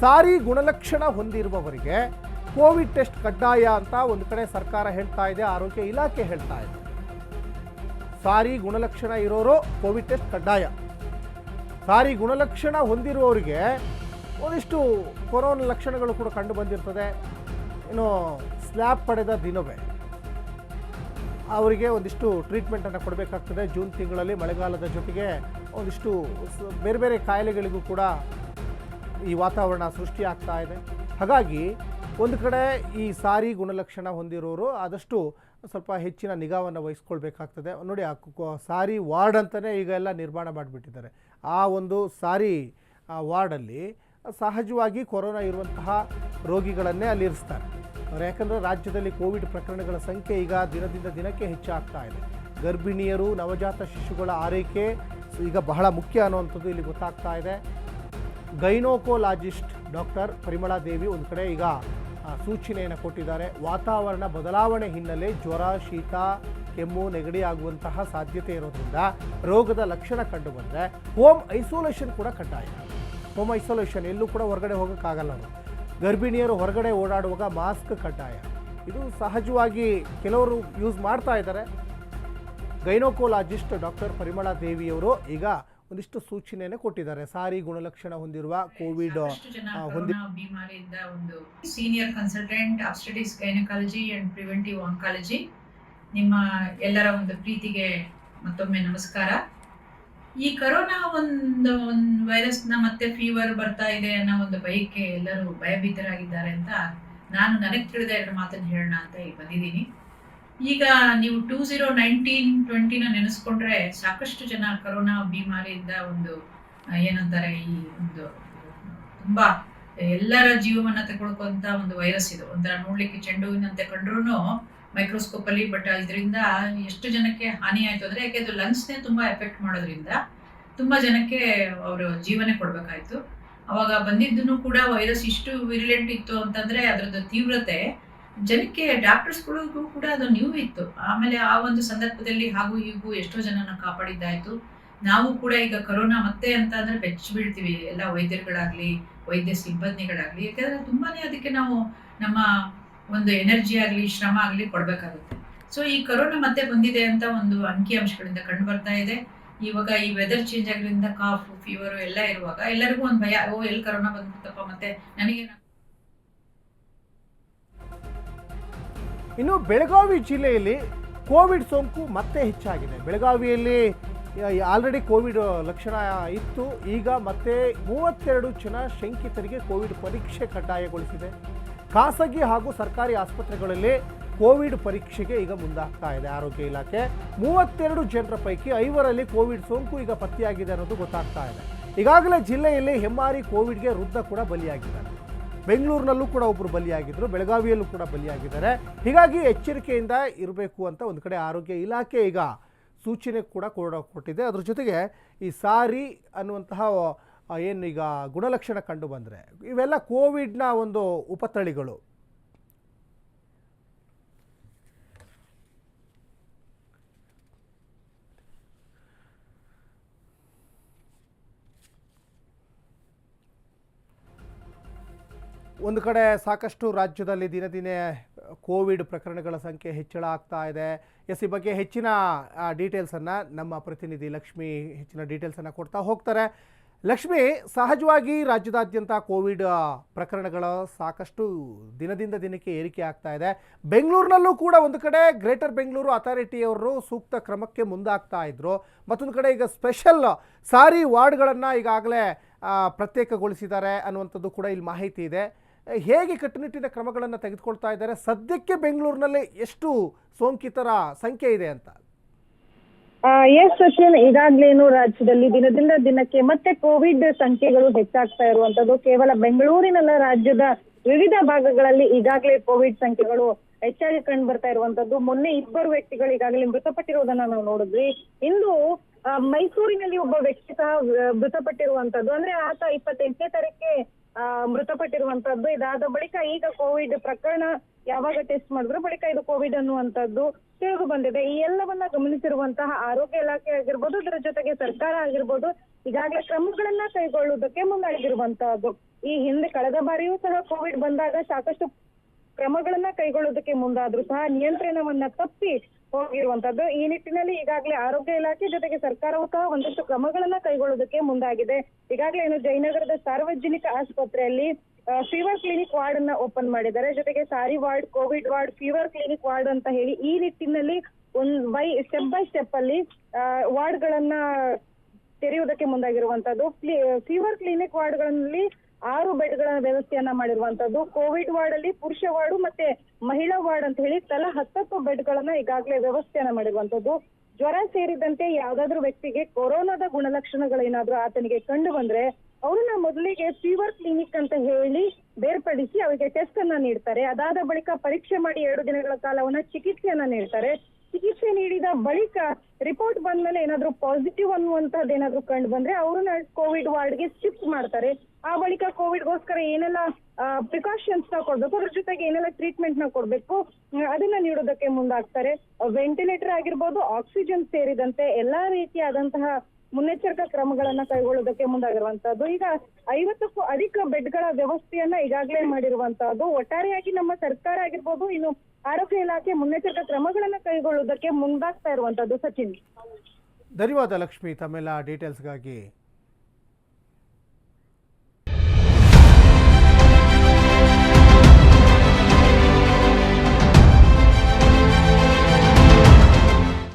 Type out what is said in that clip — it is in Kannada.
ಸಾರಿ ಗುಣಲಕ್ಷಣ ಹೊಂದಿರುವವರಿಗೆ ಕೋವಿಡ್ ಟೆಸ್ಟ್ ಕಡ್ಡಾಯ ಅಂತ ಒಂದು ಕಡೆ ಸರ್ಕಾರ ಹೇಳ್ತಾ ಇದೆ, ಆರೋಗ್ಯ ಇಲಾಖೆ ಹೇಳ್ತಾ ಇದೆ. ಸಾರಿ ಗುಣಲಕ್ಷಣ ಇರೋರು ಕೋವಿಡ್ ಟೆಸ್ಟ್ ಕಡ್ಡಾಯ. ಸಾರಿ ಗುಣಲಕ್ಷಣ ಹೊಂದಿರುವವರಿಗೆ ಒಂದಿಷ್ಟು ಕೊರೋನಾ ಲಕ್ಷಣಗಳು ಕೂಡ ಕಂಡು ಬಂದಿರ್ತದೆ. ಇನ್ನು ಸ್ಲ್ಯಾಬ್ ಪಡೆದ ದಿನವೇ ಅವರಿಗೆ ಒಂದಿಷ್ಟು ಟ್ರೀಟ್ಮೆಂಟನ್ನು ಕೊಡಬೇಕಾಗ್ತದೆ. ಜೂನ್ ತಿಂಗಳಲ್ಲಿ ಮಳೆಗಾಲದ ಜೊತೆಗೆ ಒಂದಿಷ್ಟು ಬೇರೆ ಬೇರೆ ಕಾಯಿಲೆಗಳಿಗೂ ಕೂಡ ಈ ವಾತಾವರಣ ಸೃಷ್ಟಿಯಾಗ್ತಾ ಇದೆ. ಹಾಗಾಗಿ ಒಂದು ಕಡೆ ಈ ಸಾರಿ ಗುಣಲಕ್ಷಣ ಹೊಂದಿರೋರು ಆದಷ್ಟು ಸ್ವಲ್ಪ ಹೆಚ್ಚಿನ ನಿಗಾವನ್ನು ವಹಿಸ್ಕೊಳ್ಬೇಕಾಗ್ತದೆ. ನೋಡಿ, ಸಾರಿ ವಾರ್ಡ್ ಅಂತಲೇ ಈಗ ಎಲ್ಲ ನಿರ್ಮಾಣ ಮಾಡಿಬಿಟ್ಟಿದ್ದಾರೆ. ಆ ಒಂದು ಸಾರಿ ವಾರ್ಡಲ್ಲಿ ಸಹಜವಾಗಿ ಕೊರೋನಾ ಇರುವಂತಹ ರೋಗಿಗಳನ್ನೇ ಅಲ್ಲಿ ಇರಿಸ್ತಾರೆ. ಯಾಕಂದರೆ ರಾಜ್ಯದಲ್ಲಿ ಕೋವಿಡ್ ಪ್ರಕರಣಗಳ ಸಂಖ್ಯೆ ಈಗ ದಿನದಿಂದ ದಿನಕ್ಕೆ ಹೆಚ್ಚಾಗ್ತಾ ಇದೆ. ಗರ್ಭಿಣಿಯರು, ನವಜಾತ ಶಿಶುಗಳ ಆರೈಕೆ ಈಗ ಬಹಳ ಮುಖ್ಯ ಅನ್ನುವಂಥದ್ದು ಇಲ್ಲಿ ಗೊತ್ತಾಗ್ತಾ ಇದೆ. ಗೈನೋಕೋಲಾಜಿಸ್ಟ್ ಡಾಕ್ಟರ್ ಪರಿಮಳಾ ದೇವಿ ಒಂದು ಕಡೆ ಈಗ ಸೂಚನೆಯನ್ನು ಕೊಟ್ಟಿದ್ದಾರೆ. ವಾತಾವರಣ ಬದಲಾವಣೆ ಹಿನ್ನೆಲೆ ಜ್ವರ, ಶೀತ, ಕೆಮ್ಮು, ನೆಗಡಿ ಆಗುವಂತಹ ಸಾಧ್ಯತೆ ಇರೋದ್ರಿಂದ ರೋಗದ ಲಕ್ಷಣ ಕಂಡು ಬಂದರೆ ಹೋಮ್ ಐಸೋಲೇಷನ್ ಕೂಡ ಕಡ್ಡಾಯ. ಹೋಮ್ ಐಸೋಲೇಷನ್ ಎಲ್ಲೂ ಕೂಡ ಹೊರಗಡೆ ಹೋಗೋಕ್ಕಾಗಲ್ಲ. ಗರ್ಭಿಣಿಯರು ಹೊರಗಡೆ ಓಡಾಡುವಾಗ ಮಾಸ್ಕ್ ಕಡ್ಡಾಯ. ಇದು ಸಹಜವಾಗಿ ಕೆಲವರು ಯೂಸ್ ಮಾಡ್ತಾ ಇದ್ದಾರೆ. ಗೈನೋಕೋಲಾಜಿಸ್ಟ್ ಡಾಕ್ಟರ್ ಪರಿಮಳಾ ದೇವಿಯವರು ಈಗ ಒಂದಿಷ್ಟು ಸೂಚನೆಯನ್ನು ಕೊಟ್ಟಿದ್ದಾರೆ. ಸಾರಿ ಗುಣಲಕ್ಷಣ ಹೊಂದಿರುವ ಕೋವಿಡ್ ಬಿಮಾರಿಯಿಂದ ಒಂದು senior consultant obstetrics gynaecology and preventive oncology, ನಿಮ್ಮ ಎಲ್ಲರ ಒಂದು ಪ್ರೀತಿಗೆ ಮತ್ತೊಮ್ಮೆ ನಮಸ್ಕಾರ. ಈ ಕೊರೋನಾ ಒಂದು ವೈರಸ್ನ ಮತ್ತೆ ಫೀವರ್ ಬರ್ತಾ ಇದೆ ಅನ್ನೋ ಒಂದು ಭಯಕ್ಕೆ ಎಲ್ಲರೂ ಭಯಭೀತರಾಗಿದ್ದಾರೆ ಅಂತ ನನಗೆ ತಿಳಿದ ಎರಡು ಮಾತನ್ನು ಹೇಳೋಣ ಅಂತ ಬಂದಿದ್ದೀನಿ. ಈಗ ನೀವು 2019-20 ನೆನೆಸ್ಕೊಂಡ್ರೆ ಸಾಕಷ್ಟು ಜನ ಕೊರೋನಾ ಬಿಮಾರಿಯಿಂದ ಒಂದು ಏನಂತಾರೆ, ಈ ಒಂದು ತುಂಬಾ ಎಲ್ಲರ ಜೀವವನ್ನ ತಗೊಳ್ಕೊಂತ ಒಂದು ವೈರಸ್ ಇದು. ಒಂಥರ ನೋಡ್ಲಿಕ್ಕೆ ಚೆಂಡು ಹೂವಿನಂತೆ ಕಂಡ್ರು ಮೈಕ್ರೋಸ್ಕೋಪ್ ಅಲ್ಲಿ, ಬಟ್ ಇದರಿಂದ ಎಷ್ಟು ಜನಕ್ಕೆ ಹಾನಿ ಆಯ್ತು ಅಂದ್ರೆ, ಯಾಕೆ ಅದು ಲಂಗ್ಸ್ನೇ ತುಂಬಾ ಎಫೆಕ್ಟ್ ಮಾಡೋದ್ರಿಂದ ತುಂಬಾ ಜನಕ್ಕೆ ಅವರು ಜೀವನೇ ಕೊಡ್ಬೇಕಾಯ್ತು. ಅವಾಗ ಬಂದಿದ್ದನ್ನು ಕೂಡ ವೈರಸ್ ಇಷ್ಟು ವಿರಿಲೆಂಟ್ ಇತ್ತು ಅಂತಂದ್ರೆ ಅದರದ್ದು ತೀವ್ರತೆ ಜನಕ್ಕೆ, ಡಾಕ್ಟರ್ಸ್ಗಳಿಗೂ ಕೂಡ ಅದು ನ್ಯೂ ಇತ್ತು. ಆಮೇಲೆ ಆ ಒಂದು ಸಂದರ್ಭದಲ್ಲಿ ಹಾಗೂ ಹೀಗೂ ಎಷ್ಟೋ ಜನನ ಕಾಪಾಡಿದ್ದಾಯ್ತು. ನಾವು ಕೂಡ ಈಗ ಕೊರೋನಾ ಮತ್ತೆ ಅಂತ ಅಂದ್ರೆ ಬೆಚ್ಚಿ ಬೀಳ್ತೀವಿ, ಎಲ್ಲ ವೈದ್ಯರುಗಳಾಗ್ಲಿ, ವೈದ್ಯ ಸಿಬ್ಬಂದಿಗಳಾಗ್ಲಿ. ಯಾಕಂದ್ರೆ ತುಂಬಾನೇ ಅದಕ್ಕೆ ನಾವು ನಮ್ಮ ಒಂದು ಎನರ್ಜಿ ಆಗಲಿ, ಶ್ರಮ ಆಗಲಿ ಕೊಡ್ಬೇಕಾಗುತ್ತೆ. ಸೊ ಈ ಕೊರೋನಾ ಮತ್ತೆ ಬಂದಿದೆ ಅಂತ ಒಂದು ಅಂಕಿಅಂಶಗಳಿಂದ ಕಂಡು ಬರ್ತಾ ಇದೆ. ಇವಾಗ ಈ ವೆದರ್ ಚೇಂಜ್ ಆಗೋದ್ರಿಂದ ಕಾಫ್, ಫೀವರ್ ಎಲ್ಲ ಇರುವಾಗ ಎಲ್ಲರಿಗೂ ಒಂದು ಭಯ, ಎಲ್ಲಿ ಕೊರೋನಾ ಬಂದ್ಬಿಡ್ತಪ್ಪ ಮತ್ತೆ ನನಗೆ. ಇನ್ನು ಬೆಳಗಾವಿ ಜಿಲ್ಲೆಯಲ್ಲಿ ಕೋವಿಡ್ ಸೋಂಕು ಮತ್ತೆ ಹೆಚ್ಚಾಗಿದೆ. ಬೆಳಗಾವಿಯಲ್ಲಿ ಆಲ್ರೆಡಿ ಕೋವಿಡ್ ಲಕ್ಷಣ ಇತ್ತು. ಈಗ ಮತ್ತೆ 32 ಜನ ಶಂಕಿತರಿಗೆ ಕೋವಿಡ್ ಪರೀಕ್ಷೆ ಕಡ್ಡಾಯಗೊಳಿಸಿದೆ. ಖಾಸಗಿ ಹಾಗೂ ಸರ್ಕಾರಿ ಆಸ್ಪತ್ರೆಗಳಲ್ಲಿ ಕೋವಿಡ್ ಪರೀಕ್ಷೆಗೆ ಈಗ ಮುಂದಾಗ್ತಾ ಇದೆ ಆರೋಗ್ಯ ಇಲಾಖೆ. 32 ಜನರ ಪೈಕಿ 5ರಲ್ಲಿ ಕೋವಿಡ್ ಸೋಂಕು ಈಗ ಪತ್ತೆಯಾಗಿದೆ ಅನ್ನೋದು ಗೊತ್ತಾಗ್ತಾ ಇದೆ. ಈಗಾಗಲೇ ಜಿಲ್ಲೆಯಲ್ಲಿ ಹೆಮ್ಮಾರಿ ಕೋವಿಡ್ಗೆ ವೃದ್ಧ ಕೂಡ ಬಲಿಯಾಗಿದ್ದಾರೆ. ಬೆಂಗಳೂರಿನಲ್ಲೂ ಕೂಡ ಒಬ್ಬರು ಬಲಿಯಾಗಿದ್ದರು, ಬೆಳಗಾವಿಯಲ್ಲೂ ಕೂಡ ಬಲಿಯಾಗಿದ್ದಾರೆ. ಹೀಗಾಗಿ ಎಚ್ಚರಿಕೆಯಿಂದ ಇರಬೇಕು ಅಂತ ಒಂದು ಕಡೆ ಆರೋಗ್ಯ ಇಲಾಖೆ ಈಗ ಸೂಚನೆ ಕೂಡ ಕೊಟ್ಟಿದೆ. ಅದ್ರ ಜೊತೆಗೆ ಈ ಸಾರಿ ಅನ್ನುವಂತಹ ಏನು ಈಗ ಗುಣಲಕ್ಷಣ ಕಂಡು ಬಂದರೆ ಇವೆಲ್ಲ ಕೋವಿಡ್ನ ಒಂದು ಉಪತಳಿಗಳು. ಒಂದು ಕಡೆ ಸಾಕಷ್ಟು ರಾಜ್ಯದಲ್ಲಿ ದಿನ ದಿನೇ ಕೋವಿಡ್ ಪ್ರಕರಣಗಳ ಸಂಖ್ಯೆ ಹೆಚ್ಚಳ ಆಗ್ತಾ ಇದೆ. ಈ ಬಗ್ಗೆ ಹೆಚ್ಚಿನ ಡೀಟೇಲ್ಸನ್ನು ನಮ್ಮ ಪ್ರತಿನಿಧಿ ಲಕ್ಷ್ಮಿ ಹೆಚ್ಚಿನ ಡೀಟೇಲ್ಸನ್ನು ಕೊಡ್ತಾ ಹೋಗ್ತಾರೆ. ಲಕ್ಷ್ಮಿ, ಸಹಜವಾಗಿ ರಾಜ್ಯದಾದ್ಯಂತ ಕೋವಿಡ್ ಪ್ರಕರಣಗಳ ಸಾಕಷ್ಟು ದಿನದಿಂದ ದಿನಕ್ಕೆ ಏರಿಕೆ ಆಗ್ತಾ ಇದೆ. ಬೆಂಗಳೂರಿನಲ್ಲೂ ಕೂಡ ಒಂದು ಕಡೆ ಗ್ರೇಟರ್ ಬೆಂಗಳೂರು ಅಥಾರಿಟಿಯವರು ಸೂಕ್ತ ಕ್ರಮಕ್ಕೆ ಮುಂದಾಗ್ತಾ ಇದ್ರು. ಮತ್ತೊಂದು ಕಡೆ ಈಗ ಸ್ಪೆಷಲ್ ಸಾರಿ ವಾರ್ಡ್ಗಳನ್ನು ಈಗಾಗಲೇ ಪ್ರತ್ಯೇಕಗೊಳಿಸಿದ್ದಾರೆ ಅನ್ನುವಂಥದ್ದು ಕೂಡ ಇಲ್ಲಿ ಮಾಹಿತಿ ಇದೆ. ಹೇಗೆ ಕಟ್ಟುನಿಟ್ಟಿನ ಕ್ರಮಗಳನ್ನು ತೆಗೆದುಕೊಳ್ತಾ ಇದ್ದಾರೆ? ಸದ್ಯಕ್ಕೆ ಬೆಂಗಳೂರಿನಲ್ಲಿ ಎಷ್ಟು ಸೋಂಕಿತರ ಸಂಖ್ಯೆ ಇದೆ ಅಂತ? ಎಸ್ ಸಚಿನ್, ಈಗಾಗ್ಲೇನು ರಾಜ್ಯದಲ್ಲಿ ದಿನದಿಂದ ದಿನಕ್ಕೆ ಮತ್ತೆ ಕೋವಿಡ್ ಸಂಖ್ಯೆಗಳು ಹೆಚ್ಚಾಗ್ತಾ ಇರುವಂತದ್ದು. ಕೇವಲ ಬೆಂಗಳೂರಿನಲ್ಲ, ರಾಜ್ಯದ ವಿವಿಧ ಭಾಗಗಳಲ್ಲಿ ಈಗಾಗಲೇ ಕೋವಿಡ್ ಸಂಖ್ಯೆಗಳು ಹೆಚ್ಚಾಗಿ ಕಂಡು ಬರ್ತಾ ಇರುವಂತದ್ದು. ಮೊನ್ನೆ 2 ವ್ಯಕ್ತಿಗಳು ಈಗಾಗಲೇ ಮೃತಪಟ್ಟಿರುವುದನ್ನ ನಾವು ನೋಡಿದ್ವಿ. ಇಂದು ಮೈಸೂರಿನಲ್ಲಿ ಒಬ್ಬ ವ್ಯಕ್ತಿ ಸಹ ಮೃತಪಟ್ಟಿರುವಂತದ್ದು. ಅಂದ್ರೆ ಆತ 28ನೇ ತಾರೀಕಿಗೆ ಮೃತಪಟ್ಟಿರುವಂತದ್ದು. ಇದಾದ ಬಳಿಕ ಈಗ ಕೋವಿಡ್ ಪ್ರಕರಣ ಯಾವಾಗ ಟೆಸ್ಟ್ ಮಾಡಿದ್ರು ಬಳಿಕ ಇದು ಕೋವಿಡ್ ಅನ್ನುವಂಥದ್ದು ತಿಳಿದು ಬಂದಿದೆ. ಈ ಎಲ್ಲವನ್ನ ಗಮನಿಸಿರುವಂತಹ ಆರೋಗ್ಯ ಇಲಾಖೆ ಆಗಿರ್ಬೋದು, ಇದರ ಜೊತೆಗೆ ಸರ್ಕಾರ ಆಗಿರ್ಬೋದು ಈಗಾಗಲೇ ಕ್ರಮಗಳನ್ನ ಕೈಗೊಳ್ಳುವುದಕ್ಕೆ ಮುಂದಾಗಿರುವಂತಹದ್ದು. ಈ ಹಿಂದೆ ಕಳೆದ ಬಾರಿಯೂ ಸಹ ಕೋವಿಡ್ ಬಂದಾಗ ಸಾಕಷ್ಟು ಕ್ರಮಗಳನ್ನ ಕೈಗೊಳ್ಳುವುದಕ್ಕೆ ಮುಂದಾದ್ರೂ ಸಹ ನಿಯಂತ್ರಣವನ್ನ ತಪ್ಪಿ ಹೋಗಿರುವಂತದ್ದು. ಈ ನಿಟ್ಟಿನಲ್ಲಿ ಈಗಾಗಲೇ ಆರೋಗ್ಯ ಇಲಾಖೆ ಜೊತೆಗೆ ಸರ್ಕಾರವೂ ಸಹ ಒಂದಷ್ಟು ಕ್ರಮಗಳನ್ನ ಕೈಗೊಳ್ಳುವುದಕ್ಕೆ ಮುಂದಾಗಿದೆ. ಈಗಾಗಲೇ ಏನು ಜಯನಗರದ ಸಾರ್ವಜನಿಕ ಆಸ್ಪತ್ರೆಯಲ್ಲಿ ಫೀವರ್ ಕ್ಲಿನಿಕ್ ವಾರ್ಡ್ ಅನ್ನ ಓಪನ್ ಮಾಡಿದ್ದಾರೆ. ಜೊತೆಗೆ SARI ward, Covid ward, fever clinic ward ಅಂತ ಹೇಳಿ ಈ ನಿಟ್ಟಿನಲ್ಲಿ ಸ್ಟೆಪ್ ಬೈ ಸ್ಟೆಪ್ ಅಲ್ಲಿ ವಾರ್ಡ್ ಗಳನ್ನ ತೆರೆಯುವುದಕ್ಕೆ ಮುಂದಾಗಿರುವಂತದ್ದು. ಫೀವರ್ ಕ್ಲಿನಿಕ್ ವಾರ್ಡ್ ಗಳಲ್ಲಿ 6 ಬೆಡ್ಗಳ ವ್ಯವಸ್ಥೆಯನ್ನ ಮಾಡಿರುವಂತದ್ದು. ಕೋವಿಡ್ ವಾರ್ಡ್ ಅಲ್ಲಿ ಪುರುಷ ವಾರ್ಡ್ ಮತ್ತೆ ಮಹಿಳಾ ವಾರ್ಡ್ ಅಂತ ಹೇಳಿ ತಲಾ 10 ಬೆಡ್ಗಳನ್ನ ಈಗಾಗಲೇ ವ್ಯವಸ್ಥೆಯನ್ನ ಮಾಡಿರುವಂತದ್ದು. ಜ್ವರ ಸೇರಿದಂತೆ ಯಾವ್ದಾದ್ರು ವ್ಯಕ್ತಿಗೆ ಕೊರೋನಾದ ಗುಣಲಕ್ಷಣಗಳೇನಾದ್ರೂ ಆತನಿಗೆ ಕಂಡು ಬಂದ್ರೆ ಅವ್ರನ್ನ ಮೊದಲಿಗೆ ಫೀವರ್ ಕ್ಲಿನಿಕ್ ಅಂತ ಹೇಳಿ ಬೇರ್ಪಡಿಸಿ ಅವರಿಗೆ ಟೆಸ್ಟ್ ಅನ್ನ ನೀಡ್ತಾರೆ. ಅದಾದ ಬಳಿಕ ಪರೀಕ್ಷೆ ಮಾಡಿ 2 ದಿನಗಳ ಕಾಲವನ್ನ ಚಿಕಿತ್ಸೆಯನ್ನ ನೀಡ್ತಾರೆ. ಚಿಕಿತ್ಸೆ ನೀಡಿದ ಬಳಿಕ ರಿಪೋರ್ಟ್ ಬಂದ್ಮೇಲೆ ಏನಾದ್ರೂ ಪಾಸಿಟಿವ್ ಅನ್ನುವಂತದ್ದು ಏನಾದ್ರೂ ಕಂಡು ಬಂದ್ರೆ ಅವ್ರನ್ನ ಕೋವಿಡ್ ವಾರ್ಡ್ಗೆ ಶಿಫ್ಟ್ ಮಾಡ್ತಾರೆ. ಆ ಬಳಿಕ ಕೋವಿಡ್ಗೋಸ್ಕರ ಏನೆಲ್ಲ ಪ್ರಿಕಾಷನ್ಸ್ ನ ಕೊಡ್ಬೇಕು, ಅದ್ರ ಜೊತೆಗೆ ಏನೆಲ್ಲ ಟ್ರೀಟ್ಮೆಂಟ್ ನ ಕೊಡ್ಬೇಕು ಅದನ್ನ ನೀಡೋದಕ್ಕೆ ಮುಂದಾಗ್ತಾರೆ. ವೆಂಟಿಲೇಟರ್ ಆಗಿರ್ಬೋದು, ಆಕ್ಸಿಜನ್ ಸೇರಿದಂತೆ ಎಲ್ಲಾ ರೀತಿಯಾದಂತಹ ಮುನ್ನೆಚ್ಚರಿಕಾ ಕ್ರಮಗಳನ್ನ ಕೈಗೊಳ್ಳೋದಕ್ಕೆ ಮುಂದಾಗಿರುವಂತಹದ್ದು. ಈಗ 50ಕ್ಕೂ ಅಧಿಕ ಬೆಡ್ಗಳ ವ್ಯವಸ್ಥೆಯನ್ನ ಈಗಾಗಲೇ ಮಾಡಿರುವಂತಹದ್ದು. ಒಟ್ಟಾರೆಯಾಗಿ ನಮ್ಮ ಸರ್ಕಾರ ಆಗಿರ್ಬೋದು, ಇನ್ನು ಆರೋಗ್ಯ ಇಲಾಖೆ ಮುನ್ನೆಚ್ಚರಿಕಾ ಕ್ರಮಗಳನ್ನ ಕೈಗೊಳ್ಳೋದಕ್ಕೆ ಮುಂದಾಗ್ತಾ ಇರುವಂತಹದ್ದು. ಸಚಿನ್, ಧನ್ಯವಾದ ಲಕ್ಷ್ಮಿ ತಮ್ಮೆಲ್ಲ ಡೀಟೇಲ್ಸ್ಗಾಗಿ.